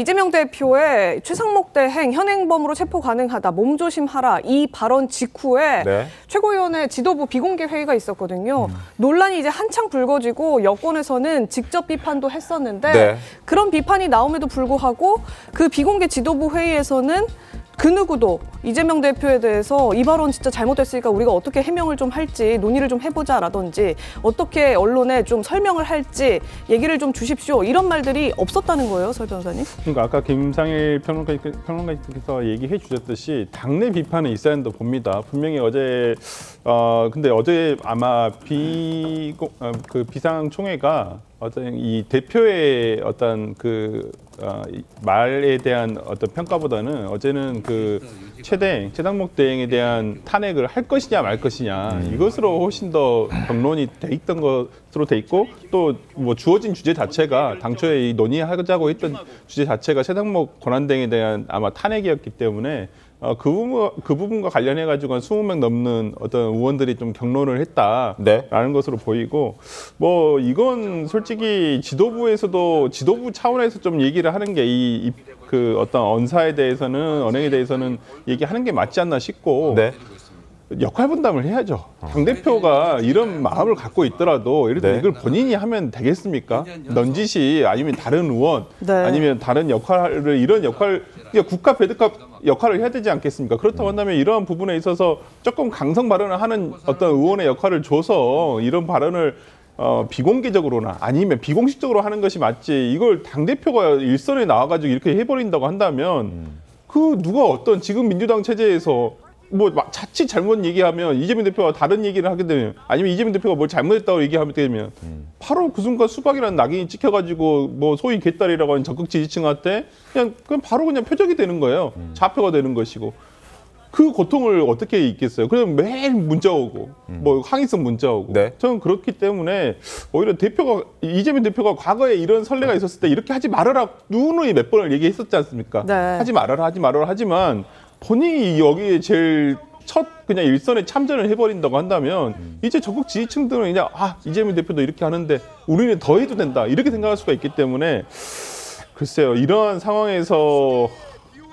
이재명 대표의 최상목 대행 현행범으로 체포 가능하다, 몸조심하라 이 발언 직후에 최고위원회 지도부 비공개 회의가 있었거든요. 논란이 이제 한창 불거지고 여권에서는 직접 비판도 했었는데 그런 비판이 나옴에도 불구하고 그 비공개 지도부 회의에서는 그 누구도 이재명 대표에 대해서 이 발언 진짜 잘못됐으니까 우리가 어떻게 해명을 좀 할지 논의를 좀 해보자라든지 어떻게 언론에 좀 설명을 할지 얘기를 좀 주십시오. 이런 말들이 없었다는 거예요, 설 변호사님? 그러니까 아까 김상일 평론가께서 얘기해 주셨듯이 당내 비판은 있어야 한다고 봅니다. 분명히 어제 근데 어제 아마 그 비상총회가 어떤 이 대표의 어떤 그 말에 대한 어떤 평가보다는 어제는 그 최상목 대행에 대한 탄핵을 할 것이냐 말 것이냐 이것으로 훨씬 더 변론이 돼 있던 것으로 돼 있고 또 뭐 주어진 주제 자체가 당초에 이 논의하자고 했던 주제 자체가 최상목 권한대행에 대한 아마 탄핵이었기 때문에 그 부분과 관련해 가지고 한 20명 넘는 어떤 의원들이 좀 경론을 했다라는 것으로 보이고 뭐 이건 솔직히 지도부 차원에서 좀 얘기를 하는 게 그 어떤 언사에 대해서는 언행에 대해서는 얘기하는 게 맞지 않나 싶고 역할 분담을 해야죠. 당대표가 이런 마음을 갖고 있더라도 예를 들어 이걸 본인이 하면 되겠습니까? 넌지시 아니면 다른 의원 아니면 다른 이런 역할 국가 배드캅 역할을 해야 되지 않겠습니까? 그렇다고 한다면 이러한 부분에 있어서 조금 강성 발언을 하는 어떤 의원의 역할을 줘서 이런 발언을 비공개적으로나 아니면 비공식적으로 하는 것이 맞지 이걸 당대표가 일선에 나와가지고 이렇게 해버린다고 한다면 그 누가 어떤 지금 민주당 체제에서 뭐 자칫 잘못 얘기하면 이재명 대표가 다른 얘기를 하게 되면 아니면 이재명 대표가 뭘 잘못했다고 얘기하게 되면 바로 그 순간 수박이라는 낙인이 찍혀가지고 뭐 소위 개딸이라고 하는 적극 지지층한테 그냥 바로 그냥 표적이 되는 거예요. 좌표가 되는 것이고 그 고통을 어떻게 잊겠어요. 그냥 매일 문자 오고 뭐 항의성 문자 오고 저는 그렇기 때문에 오히려 이재명 대표가 과거에 이런 선례가 있었을 때 이렇게 하지 말아라 누누이 몇 번을 얘기했었지 않습니까? 하지 말아라 하지만 본인이 여기에 제일 첫 그냥 일선에 참전을 해버린다고 한다면 이제 적극 지지층들은 그냥 이재명 대표도 이렇게 하는데 우리는 더 해도 된다 이렇게 생각할 수가 있기 때문에 글쎄요 이러한 상황에서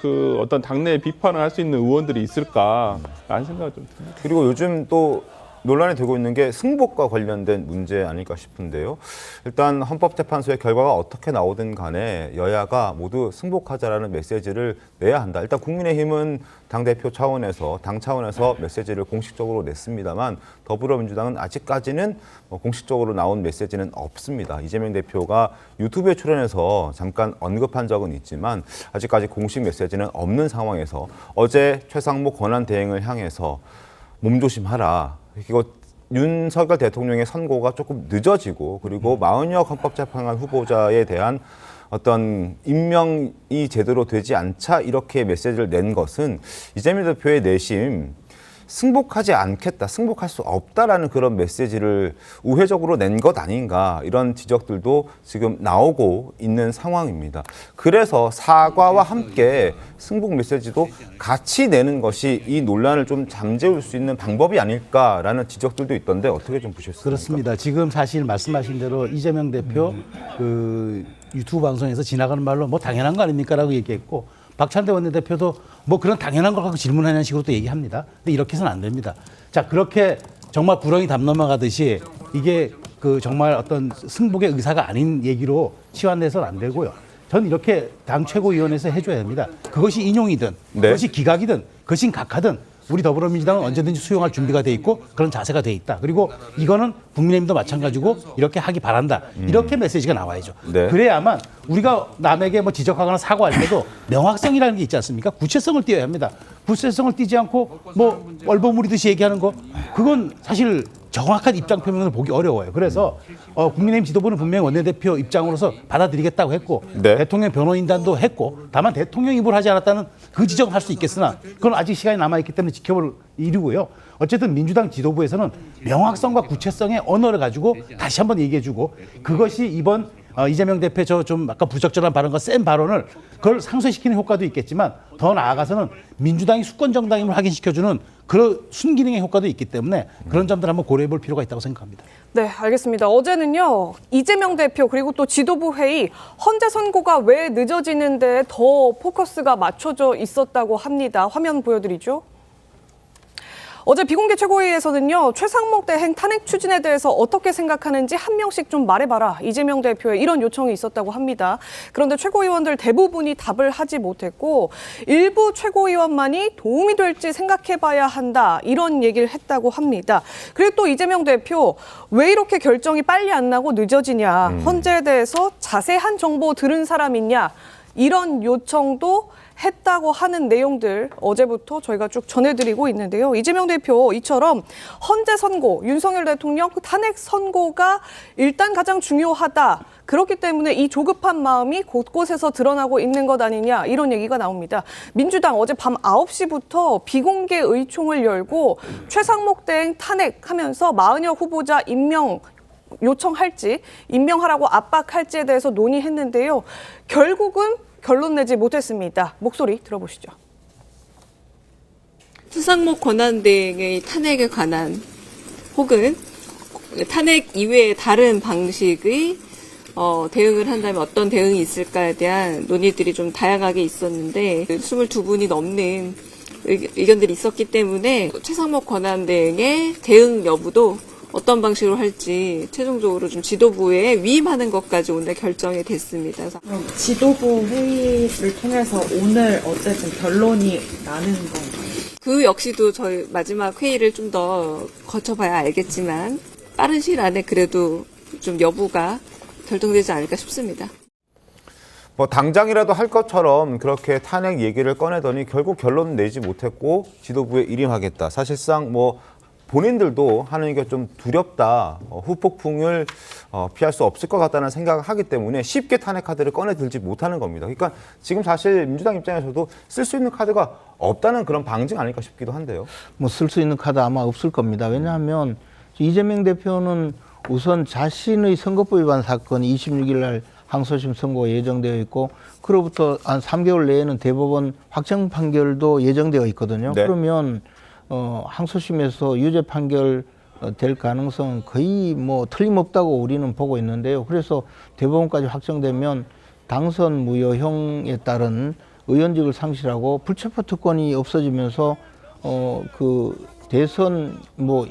그 어떤 당내 비판을 할 수 있는 의원들이 있을까라는 생각이 좀 듭니다. 그리고 요즘 또 논란이 되고 있는 게 승복과 관련된 문제 아닐까 싶은데요. 일단 헌법재판소의 결과가 어떻게 나오든 간에 여야가 모두 승복하자라는 메시지를 내야 한다. 일단 국민의힘은 당대표 차원에서 당 차원에서 메시지를 공식적으로 냈습니다만 더불어민주당은 아직까지는 공식적으로 나온 메시지는 없습니다. 이재명 대표가 유튜브에 출연해서 잠깐 언급한 적은 있지만 아직까지 공식 메시지는 없는 상황에서 어제 최상목 권한대행을 향해서 몸조심하라. 그리고 윤석열 대통령의 선고가 조금 늦어지고 그리고 마은혁 헌법재판관 후보자에 대한 어떤 임명이 제대로 되지 않자 이렇게 메시지를 낸 것은 이재명 대표의 내심 승복하지 않겠다, 승복할 수 없다라는 그런 메시지를 우회적으로 낸 것 아닌가 이런 지적들도 지금 나오고 있는 상황입니다. 그래서 사과와 함께 승복 메시지도 같이 내는 것이 이 논란을 좀 잠재울 수 있는 방법이 아닐까라는 지적들도 있던데 어떻게 좀 보셨습니까? 그렇습니다. 지금 사실 말씀하신 대로 이재명 대표 그 유튜브 방송에서 지나가는 말로 뭐 당연한 거 아닙니까라고 얘기했고 박찬대 원내대표도 뭐 그런 당연한 걸 갖고 질문하는 식으로 또 얘기합니다. 근데 이렇게 해서는 안 됩니다. 자, 그렇게 정말 구렁이 담 넘어가듯이 이게 그 정말 어떤 승복의 의사가 아닌 얘기로 치환돼서는 안 되고요. 전 이렇게 당 최고위원회에서 해줘야 됩니다. 그것이 인용이든 그것이 기각이든 그것이 각하든 우리 더불어민주당은 언제든지 수용할 준비가 돼 있고 그런 자세가 돼 있다. 그리고 이거는 국민의힘도 마찬가지고 이렇게 하기 바란다. 이렇게 메시지가 나와야죠. 그래야만 우리가 남에게 뭐 지적하거나 사과할 때도 명확성이라는 게 있지 않습니까? 구체성을 띄어야 합니다. 구체성을 띄지 않고 뭐 얼버무리듯이 얘기하는 거 그건 사실 정확한 입장 표명을 보기 어려워요. 그래서 국민의힘 지도부는 분명히 원내대표 입장으로서 받아들이겠다고 했고 대통령 변호인단도 했고 다만 대통령 입으로 하지 않았다는 그 지적은 할 수 있겠으나 그건 아직 시간이 남아있기 때문에 지켜볼 일이고요. 어쨌든 민주당 지도부에서는 명확성과 구체성의 언어를 가지고 다시 한번 얘기해주고 그것이 이번 이재명 대표 저 좀 아까 부적절한 발언과 센 발언을 그걸 상쇄시키는 효과도 있겠지만 더 나아가서는 민주당이 수권 정당임을 확인시켜주는 그런 순기능의 효과도 있기 때문에 그런 점들 한번 고려해 볼 필요가 있다고 생각합니다. 네, 알겠습니다. 어제는요, 이재명 대표 그리고 또 지도부 회의 헌재 선고가 왜 늦어지는데 더 포커스가 맞춰져 있었다고 합니다. 화면 보여드리죠. 어제 비공개 최고회의에서는요, 최상목 대행 탄핵 추진에 대해서 어떻게 생각하는지 한 명씩 좀 말해봐라. 이재명 대표의 이런 요청이 있었다고 합니다. 그런데 최고위원들 대부분이 답을 하지 못했고 일부 최고위원만이 도움이 될지 생각해봐야 한다. 이런 얘기를 했다고 합니다. 그리고 또 이재명 대표 왜 이렇게 결정이 빨리 안 나고 늦어지냐. 헌재에 대해서 자세한 정보 들은 사람 있냐. 이런 요청도 했다고 하는 내용들 어제부터 저희가 쭉 전해드리고 있는데요. 이재명 대표 이처럼 헌재 선고, 윤석열 대통령 탄핵 선고가 일단 가장 중요하다. 그렇기 때문에 이 조급한 마음이 곳곳에서 드러나고 있는 것 아니냐 이런 얘기가 나옵니다. 민주당 어제 밤 9시부터 비공개 의총을 열고 최상목 대행 탄핵하면서 마은혁 후보자 임명 요청할지 임명하라고 압박할지에 대해서 논의했는데요. 결국은 결론 내지 못했습니다. 목소리 들어보시죠. 최상목 권한대행의 탄핵에 관한 혹은 탄핵 이외의 다른 방식의 대응을 한다면 어떤 대응이 있을까에 대한 논의들이 좀 다양하게 있었는데 22분이 넘는 의견들이 있었기 때문에 최상목 권한대행의 대응 여부도 어떤 방식으로 할지 최종적으로 좀 지도부에 위임하는 것까지 오늘 결정이 됐습니다. 그럼 지도부 회의를 통해서 오늘 어쨌든 결론이 나는 건가요? 그 역시도 저희 마지막 회의를 좀 더 거쳐봐야 알겠지만 빠른 시일 안에 그래도 좀 여부가 결정되지 않을까 싶습니다. 뭐 당장이라도 할 것처럼 그렇게 탄핵 얘기를 꺼내더니 결국 결론 내지 못했고 지도부에 일임하겠다. 사실상 뭐 본인들도 하는 게 좀 두렵다. 후폭풍을 피할 수 없을 것 같다는 생각을 하기 때문에 쉽게 탄핵 카드를 꺼내들지 못하는 겁니다. 그러니까 지금 사실 민주당 입장에서도 쓸 수 있는 카드가 없다는 그런 방증 아닐까 싶기도 한데요. 뭐 쓸 수 있는 카드 아마 없을 겁니다. 왜냐하면 이재명 대표는 우선 자신의 선거법 위반 사건이 26일 날 항소심 선고가 예정되어 있고 그로부터 한 3개월 내에는 대법원 확정 판결도 예정되어 있거든요. 네. 그러면 항소심에서 유죄 판결 될 가능성은 거의 뭐 틀림없다고 우리는 보고 있는데요. 그래서 대법원까지 확정되면 당선 무효형에 따른 의원직을 상실하고 불체포 특권이 없어지면서 그 대선 뭐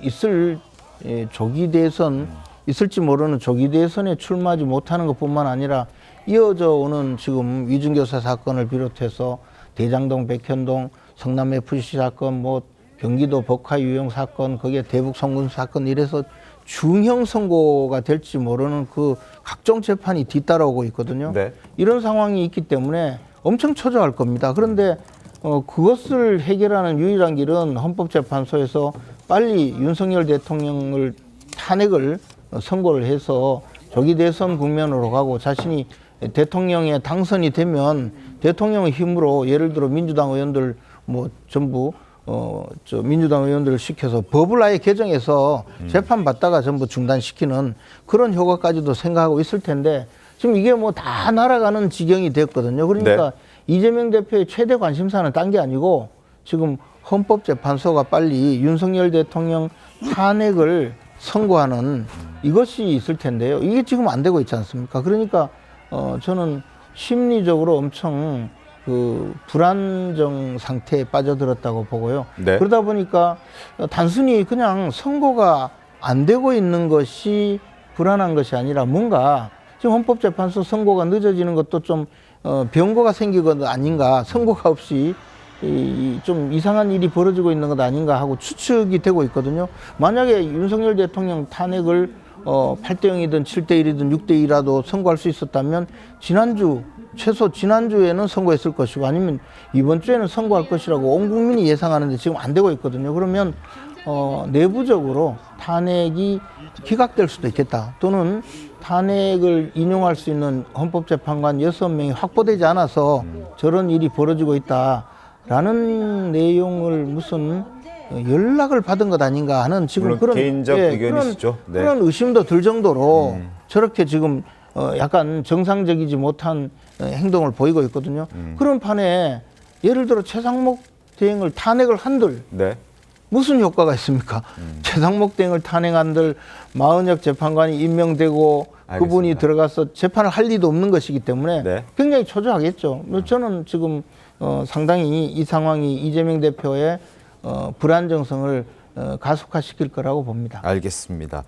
조기 대선 있을지 모르는 조기 대선에 출마하지 못하는 것뿐만 아니라 이어져 오는 지금 위중교사 사건을 비롯해서 대장동, 백현동, 성남 FC 사건, 뭐 경기도 법화 유용 사건, 거기에 대북 송금 사건 이래서 중형 선고가 될지 모르는 그 각종 재판이 뒤따라오고 있거든요. 네. 이런 상황이 있기 때문에 엄청 초조할 겁니다. 그런데 그것을 해결하는 유일한 길은 헌법재판소에서 빨리 윤석열 대통령을 탄핵을 선고를 해서 조기 대선 국면으로 가고 자신이 대통령에 당선이 되면 대통령의 힘으로 예를 들어 민주당 의원들 뭐 전부 민주당 의원들을 시켜서 법을 아예 개정해서 재판 받다가 전부 중단시키는 그런 효과까지도 생각하고 있을 텐데 지금 이게 뭐 다 날아가는 지경이 됐거든요. 그러니까 네. 이재명 대표의 최대 관심사는 딴 게 아니고 지금 헌법재판소가 빨리 윤석열 대통령 탄핵을 선고하는 이것이 있을 텐데요. 이게 지금 안 되고 있지 않습니까? 그러니까 저는 심리적으로 엄청 그 불안정 상태에 빠져들었다고 보고요. 네. 그러다 보니까 단순히 그냥 선고가 안 되고 있는 것이 불안한 것이 아니라 뭔가 지금 헌법재판소 선고가 늦어지는 것도 좀 병고가 생기건 아닌가, 선고가 없이 좀 이상한 일이 벌어지고 있는 것 아닌가 하고 추측이 되고 있거든요. 만약에 윤석열 대통령 탄핵을 8대0이든 7대1이든 6대2라도 선고할 수 있었다면 최소 지난주에는 선고했을 것이고 아니면 이번 주에는 선고할 것이라고 온 국민이 예상하는데 지금 안 되고 있거든요. 그러면 내부적으로 탄핵이 기각될 수도 있겠다. 또는 탄핵을 인용할 수 있는 헌법재판관 6명이 확보되지 않아서 저런 일이 벌어지고 있다라는 내용을 무슨 연락을 받은 것 아닌가 하는 지금 그런 개인적 의견이시죠. 그런 의심도 들 정도로 저렇게 지금 약간 정상적이지 못한 행동을 보이고 있거든요. 그런 판에 예를 들어 최상목 대행을 탄핵을 한들 네. 무슨 효과가 있습니까? 최상목 대행을 탄핵한들 마은혁 재판관이 임명되고 알겠습니다. 그분이 들어가서 재판을 할 리도 없는 것이기 때문에 네. 굉장히 초조하겠죠. 저는 지금 상당히 이 상황이 이재명 대표의 불안정성을 가속화시킬 거라고 봅니다. 알겠습니다.